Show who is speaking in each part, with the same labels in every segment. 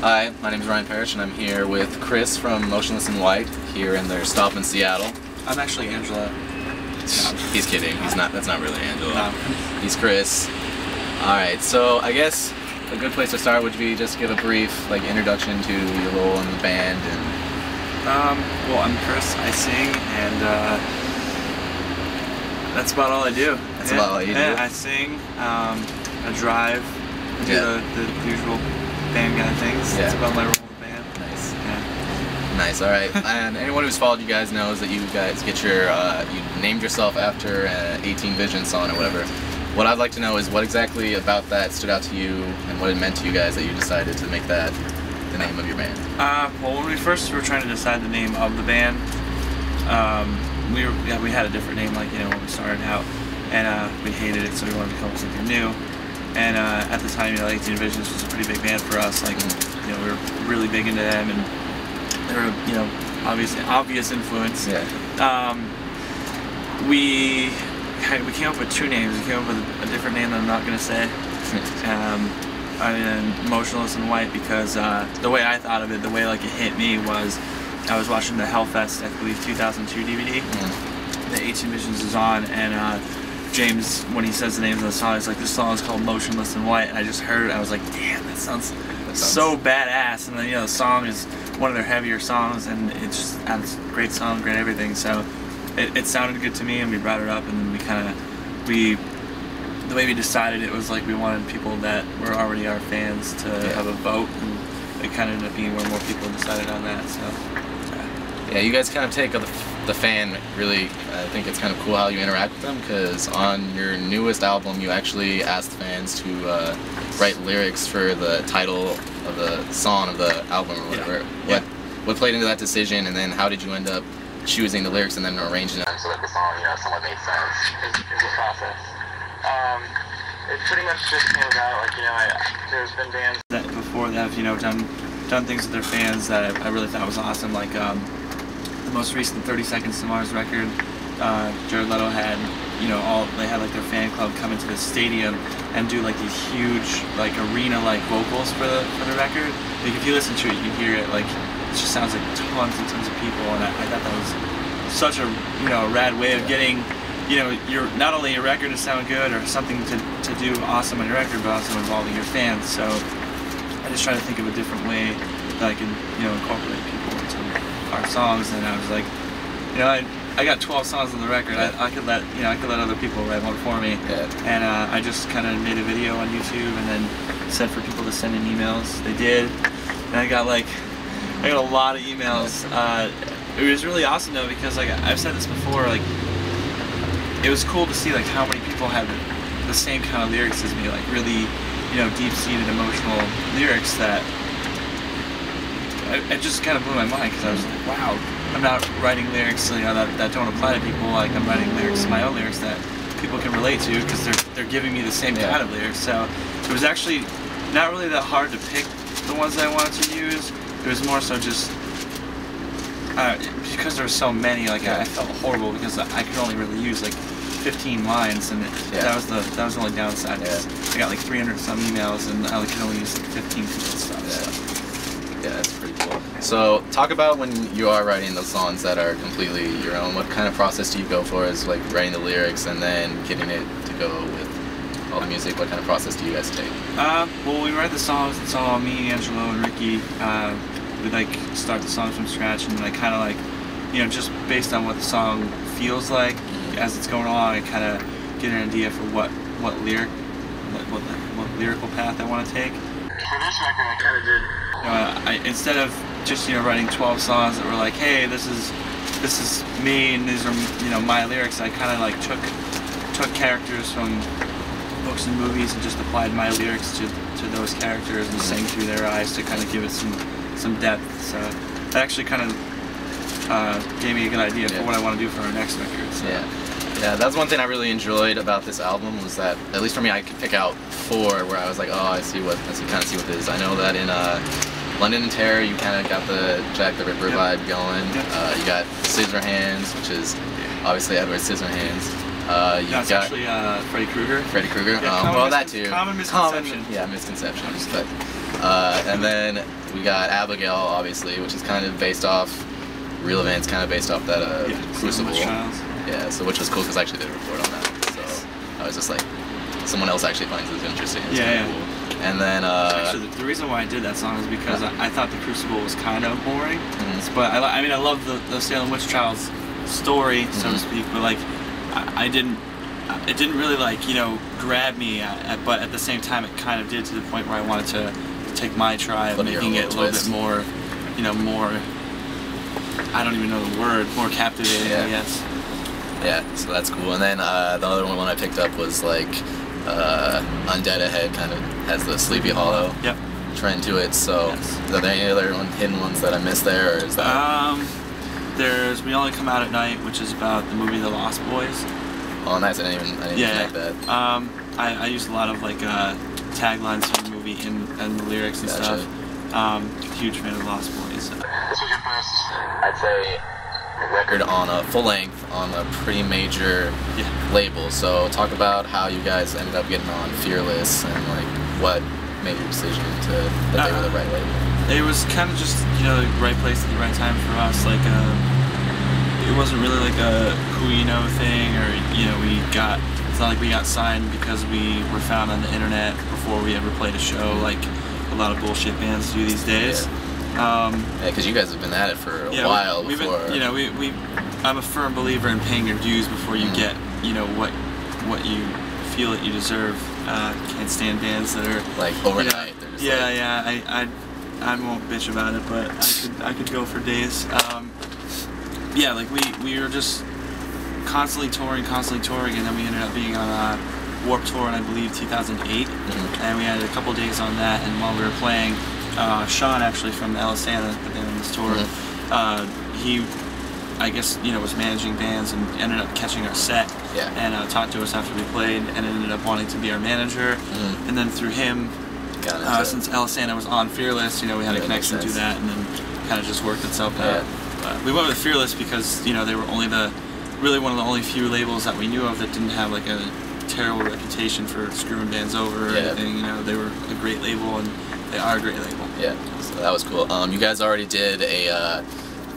Speaker 1: Hi, my name is Ryan Parish, and I'm here with Chris from Motionless in White here in their stop in Seattle.
Speaker 2: I'm actually Angela.
Speaker 1: He's kidding. He's not. That's not really Angela.
Speaker 2: No.
Speaker 1: He's Chris. All right. So I guess a good place to start would be just give a brief introduction to your role in the band and.
Speaker 2: Well, I'm Chris. I sing, and that's about all I do.
Speaker 1: That's about all you do.
Speaker 2: Yeah, I sing. I drive. I do the usual band kind of things.
Speaker 1: Yeah.
Speaker 2: That's about my role in the band.
Speaker 1: Nice.
Speaker 2: Yeah.
Speaker 1: Nice. All right. And anyone who's followed you guys knows that you guys get your you named yourself after an 18 Vision song or whatever. What I'd like to know is what exactly about that stood out to you and what it meant to you guys that you decided to make that the name of your band.
Speaker 2: Well, when we first were trying to decide the name of the band, we had a different name, when we started out, and we hated it, so we wanted to come up with something new. And at the time, 18 Visions was a pretty big band for us. We were really big into them, and they were, obvious influence.
Speaker 1: Yeah.
Speaker 2: We came up with two names. We came up with a different name that I'm not gonna say. Motionless in White, because the way I thought of it, the way it hit me was I was watching the Hellfest, I believe 2002 DVD. The 18 Visions is on, and James, when he says the names of the song, he's like, this song is called Motionless in White, and I just heard it, I was like, damn, that sounds so badass. And then, the song is one of their heavier songs, and it's a great song, great everything, so it sounded good to me, and we brought it up, and the way we decided it was we wanted people that were already our fans to have a vote, and it kind of ended up being where more people decided on that, so.
Speaker 1: Yeah, you guys kind of take the fan really. I think it's kind of cool how you interact with them, because on your newest album you actually asked fans to write lyrics for the title of the song of the album or whatever.
Speaker 2: Yeah.
Speaker 1: What played into that decision, and then how did you end up choosing the lyrics and then arranging them so that the song somewhat made sense?
Speaker 3: Is the process. It pretty much just came about there's been bands
Speaker 2: that before that have done things with their fans that I really thought was awesome, the most recent 30 Seconds to Mars record. Jared Leto had they had their fan club come into the stadium and do these huge arena vocals for the record. If you listen to it, you hear it it just sounds like tons and tons of people, and I thought that was such a rad way of getting your not only your record to sound good or something to do awesome on your record, but also involving your fans. So I just try to think of a different way that I can incorporate people into our songs, and I was like, I got 12 songs on the record. I could let other people write one for me.
Speaker 1: Yeah.
Speaker 2: And I just kind of made a video on YouTube and then said for people to send in emails. They did, and I got a lot of emails. It was really awesome though, because I've said this before, it was cool to see how many people had the same kind of lyrics as me, really deep-seated emotional lyrics that it just kind of blew my mind, because I was like, wow, I'm not writing lyrics that don't apply to people. I'm writing lyrics, my own lyrics that people can relate to, because they're giving me the same kind of lyrics. So it was actually not really that hard to pick the ones that I wanted to use. It was more so just because there were so many. I felt horrible because I could only really use 15 lines, and that was the only downside. I got 300 some emails, and I could only use 15 people's stuff. So.
Speaker 1: Yeah, that's pretty cool. So talk about when you are writing those songs that are completely your own. What kind of process do you go for as writing the lyrics and then getting it to go with all the music? What kind of process do you guys take?
Speaker 2: Well, we write the songs. It's all me, Angelo, and Ricky. We start the songs from scratch, and I kind of just based on what the song feels like as it's going along, I kind of get an idea for what lyrical path I want to take.
Speaker 3: For this record, I kind of did.
Speaker 2: Instead of just writing 12 songs that were hey, this is me and these are my lyrics, I kind of took characters from books and movies and just applied my lyrics to those characters and sang through their eyes to kind of give it some depth. So that actually kind of gave me a good idea for what I want to do for our next record. So.
Speaker 1: Yeah, that's one thing I really enjoyed about this album, was that, at least for me, I could pick out 4 where I was like, oh, I kind of see what this is. I know that in London and Terror, you kind of got the Jack the Ripper vibe going. You got Scissorhands, which is obviously Edward Scissorhands.
Speaker 2: It's actually Freddy Krueger.
Speaker 1: Freddy Krueger.
Speaker 2: Yeah,
Speaker 1: well, that too.
Speaker 2: Common misconception.
Speaker 1: Misconceptions. But And then we got Abigail, obviously, which is kind of based off real events, kind of based off that Crucible. Yeah, so which was cool because I actually did a report on that. So I was just like, someone else actually finds this interesting. It's kinda cool. And then
Speaker 2: actually, the reason why I did that song is because I thought the Crucible was kind of boring. But I mean, I love the Salem Witch Trials story, so to speak. But like, it didn't really like grab me. But at the same time, it kind of did, to the point where I wanted to take my try of making it a little bit more, more. I don't even know the word. More captivating, I guess.
Speaker 1: Yeah, so that's cool. And then the other one I picked up was like Undead Ahead, kind of has the Sleepy Hollow trend to it. So are there any other hidden ones that I missed there, or is that?
Speaker 2: There's We Only Come Out at Night, which is about the movie The Lost Boys.
Speaker 1: Oh, nice. I didn't even connect that.
Speaker 2: I used a lot of like taglines from the movie and the lyrics and stuff. Huge fan of Lost Boys.
Speaker 3: This was your first, I'd say,
Speaker 1: record on a full length on a pretty major label. So talk about how you guys ended up getting on Fearless and like what made your decision that they were the right label.
Speaker 2: It was kind of just the right place at the right time for us. Like it wasn't really like a who you know thing, or it's not like we got signed because we were found on the internet before we ever played a show like a lot of bullshit bands do these days.
Speaker 1: Because you guys have been at it for a while before.
Speaker 2: I'm a firm believer in paying your dues before you get what you feel that you deserve. Can't stand bands that are
Speaker 1: like overnight.
Speaker 2: I won't bitch about it, but I could go for days. Like we were just constantly touring, and then we ended up being on a Warped Tour in, I believe, 2008, and we had a couple days on that. And while we were playing, Sean, actually from Alisana, that been on this tour, he, I guess, was managing bands and ended up catching our set and talked to us after we played, and ended up wanting to be our manager. And then through him, since Alisana was on Fearless, we had a connection to that, and then kind of just worked itself out. We went with Fearless because they were really one of the only few labels that we knew of that didn't have like a terrible reputation for screwing bands over or anything. They were a great label, and they are a great label. Yeah,
Speaker 1: so that was cool. You guys already did a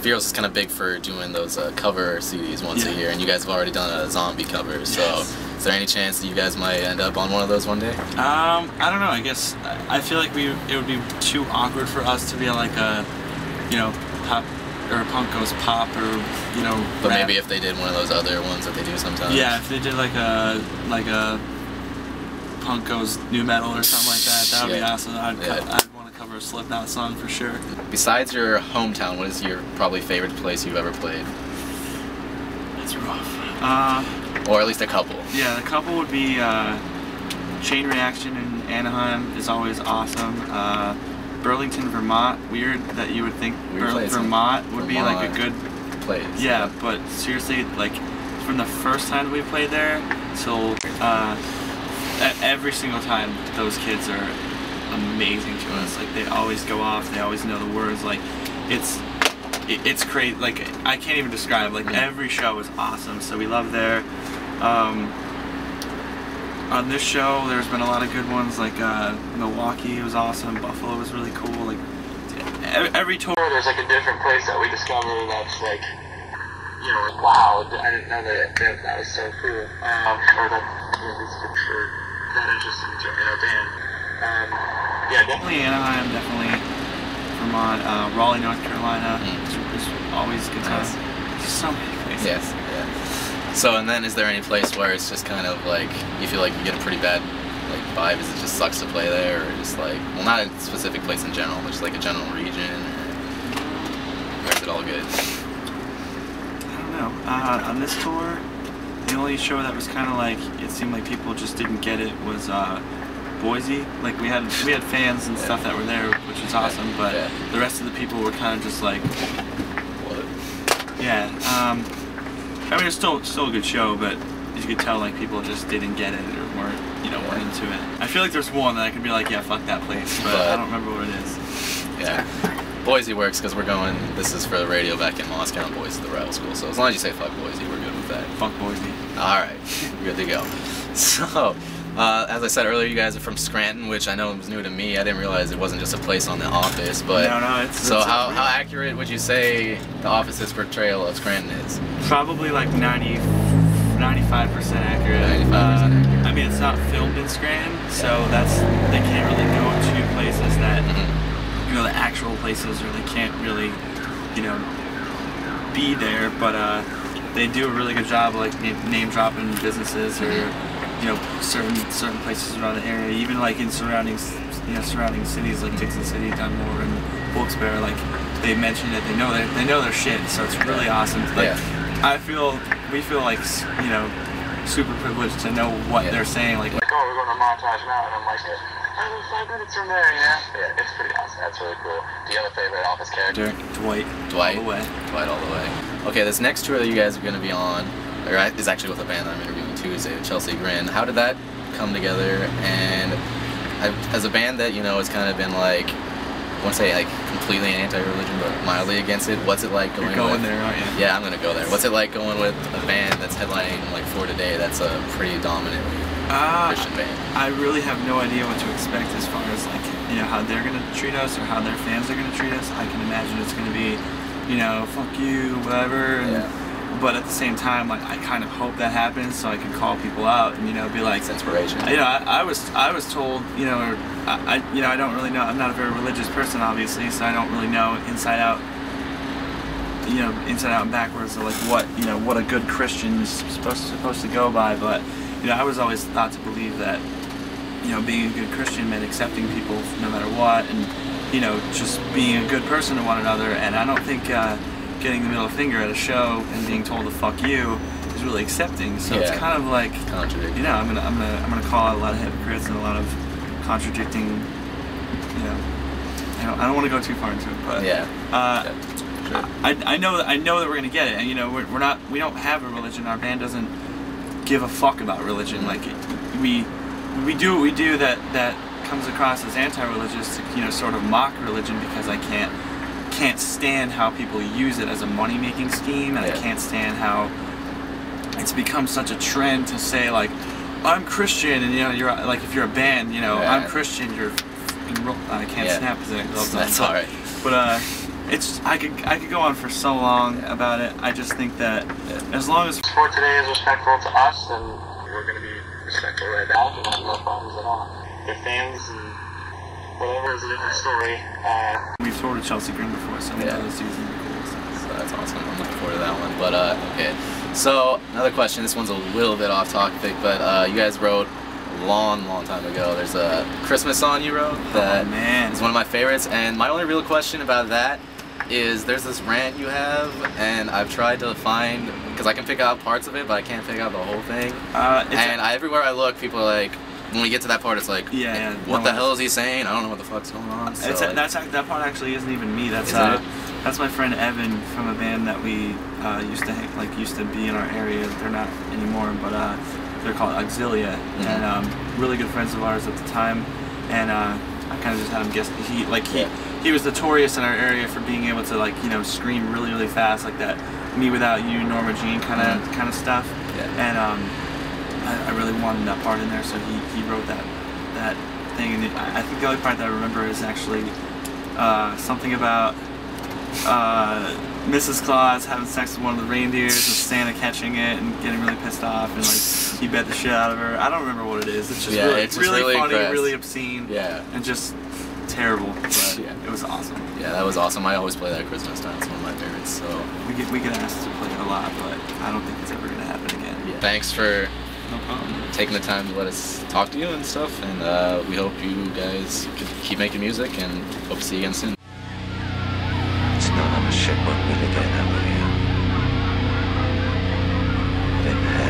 Speaker 1: Fearless is kind of big for doing those cover CDs once a year, and you guys have already done a zombie cover. So is there any chance that you guys might end up on one of those one day?
Speaker 2: I don't know. I guess I feel like it would be too awkward for us to be like a pop or punk goes pop, or
Speaker 1: But
Speaker 2: rap.
Speaker 1: maybe if they did one of those other ones that they do sometimes.
Speaker 2: Yeah, if they did like a punk goes new metal or something like that, that would be awesome. I'd want to cover a Slipknot song for sure.
Speaker 1: Besides your hometown, what is your probably favorite place you've ever played?
Speaker 2: It's rough.
Speaker 1: Or at least a couple.
Speaker 2: Yeah, the couple would be Chain Reaction in Anaheim is always awesome. Burlington, Vermont. Weird that you would think Vermont would be like a good
Speaker 1: place.
Speaker 2: Yeah, but seriously, like from the first time we played there till every single time, those kids are amazing to us. Like they always go off. They always know the words. Like it's great. Like I can't even describe. Like every show is awesome. So we love there. On this show, there's been a lot of good ones, like Milwaukee was awesome, Buffalo was really cool. Like every tour,
Speaker 3: there's like a different place that we discovered that's like, wow, I didn't know that was so cool. Or that that interesting to our band.
Speaker 2: Definitely Anaheim, definitely Vermont, Raleigh, North Carolina. It's always a good time. There's so many places.
Speaker 1: Yes. So, and then is there any place where it's just kind of like, you feel like you get a pretty bad like vibe? Is it just sucks to play there, or just like, well, not a specific place in general, but just like a general region, or is it all good?
Speaker 2: I don't know. On this tour, the only show that was kind of like, it seemed like people just didn't get it was Boise. Like we had fans and stuff that were there, which was awesome, but the rest of the people were kind of just like, what? Yeah. I mean, it's still a good show, but as you could tell, like people just didn't get it or weren't into it. I feel like there's one that I could be like, yeah, fuck that place, but I don't remember what it is.
Speaker 1: Yeah, Boise works because we're going. This is for the radio back in Moscow, and Boise, the rival school. So as long as you say fuck Boise, we're good with that.
Speaker 2: Fuck Boise.
Speaker 1: All right, good to go. So As I said earlier, you guys are from Scranton, which I know was new to me. I didn't realize it wasn't just a place on The Office. But
Speaker 2: no, it's
Speaker 1: so how accurate would you say The Office's portrayal of Scranton is?
Speaker 2: Probably like 95% accurate.
Speaker 1: 95% accurate.
Speaker 2: I mean, it's not filmed in Scranton, so they can't really go to places that you know, the actual places, or they can't really, you know, be there. But they do a really good job of like name dropping businesses, or you know, certain places around the area, even like in surrounding cities like Dixon City, Dunmore, and Wilkes-Barre. Like they mentioned it, they know their shit. So it's really awesome. Like we feel like, you know, super privileged to know what they're saying. Like,
Speaker 3: oh, we're going to Montage now, and I'm like, only 5 minutes from there, you know? Yeah, it's pretty awesome. That's really cool. Do you have a favorite Office character?
Speaker 2: Dwight.
Speaker 1: Dwight.
Speaker 2: All the way.
Speaker 1: Dwight all the way. Okay, this next tour that you guys are going to be on, or is actually with a band that I'm interviewing Tuesday, Chelsea Grin. How did that come together? And as a band that, you know, has kind of been like, I won't say like completely anti-religion, but mildly against it. What's it like going?
Speaker 2: You're going there, aren't you?
Speaker 1: Yeah, I'm gonna go there. What's it like going with a band that's headlining like For Today? That's a pretty dominant Christian band.
Speaker 2: I really have no idea what to expect as far as like, you know, how they're gonna treat us or how their fans are gonna treat us. I can imagine it's gonna be, you know, fuck you, whatever. And, but at the same time, like, I kind of hope that happens so I can call people out and, you know, be like,
Speaker 1: it's inspiration.
Speaker 2: You know, I was told, you know, or you know, I don't really know. I'm not a very religious person, obviously, so I don't really know inside out, you know, inside out and backwards of like what, you know, what a good Christian is supposed to go by. But you know, I was always thought to believe that, you know, being a good Christian meant accepting people no matter what, and you know, just being a good person to one another. And I don't think getting the middle finger at a show and being told to fuck you is really accepting. So it's kind of like, you know, I'm gonna call out a lot of hypocrites and a lot of contradicting, you know, I don't want to go too far into it, but I know that we're gonna get it, and you know, we don't have a religion. Our band doesn't give a fuck about religion. Like we do what we do that comes across as anti-religious to, you know, sort of mock religion, because I can't stand how people use it as a money-making scheme, and I can't stand how it's become such a trend to say like, I'm Christian, and you know, you're like, if you're a band, you know, I'm Christian, you're I can't snap because
Speaker 1: that's alright.
Speaker 2: But it's I could go on for so long about it. I just think that as long as
Speaker 3: For Today is respectful to us, and we're gonna be respectful right back, and have no problems at all. Their fans and whatever is a different story.
Speaker 2: We've toured with Chelsea Grin before, so we know those dudes are cool.
Speaker 1: So that's awesome. I'm looking forward to that one. But okay. So another question. This one's a little bit off topic, but you guys wrote a long time ago. There's a Christmas song you wrote that is one of my favorites. And my only real question about that is there's this rant you have, and I've tried to find, because I can pick out parts of it, but I can't pick out the whole thing. And everywhere I look, people are like, when we get to that part, it's like, what the hell is he saying? I don't know what the fuck's going on. So
Speaker 2: that part actually isn't even me. That's my friend Evan from a band that we used to be in our area. They're not anymore, but they're called Auxilia, and really good friends of ours at the time. And I kind of just had him guess. He was notorious in our area for being able to, like, you know, scream really fast, like that "Me Without You, Norma Jean" kind of stuff. And I really wanted that part in there, so he wrote that thing. And I think the only part that I remember is actually something about Mrs. Claus having sex with one of the reindeers and Santa catching it and getting really pissed off, and like he bet the shit out of her. I don't remember what it is. It's just really funny, really obscene, and just terrible. But it was awesome. Yeah,
Speaker 1: that was awesome. I always play that at Christmas time. It's one of my favorites. So
Speaker 2: we get asked to play it a lot, but I don't think it's ever gonna happen again.
Speaker 1: Thanks for taking the time to let us talk to you and stuff, and we hope you guys can keep making music, and hope to see you again soon.
Speaker 4: It's not on a ship, won't be again, will you? But in hell.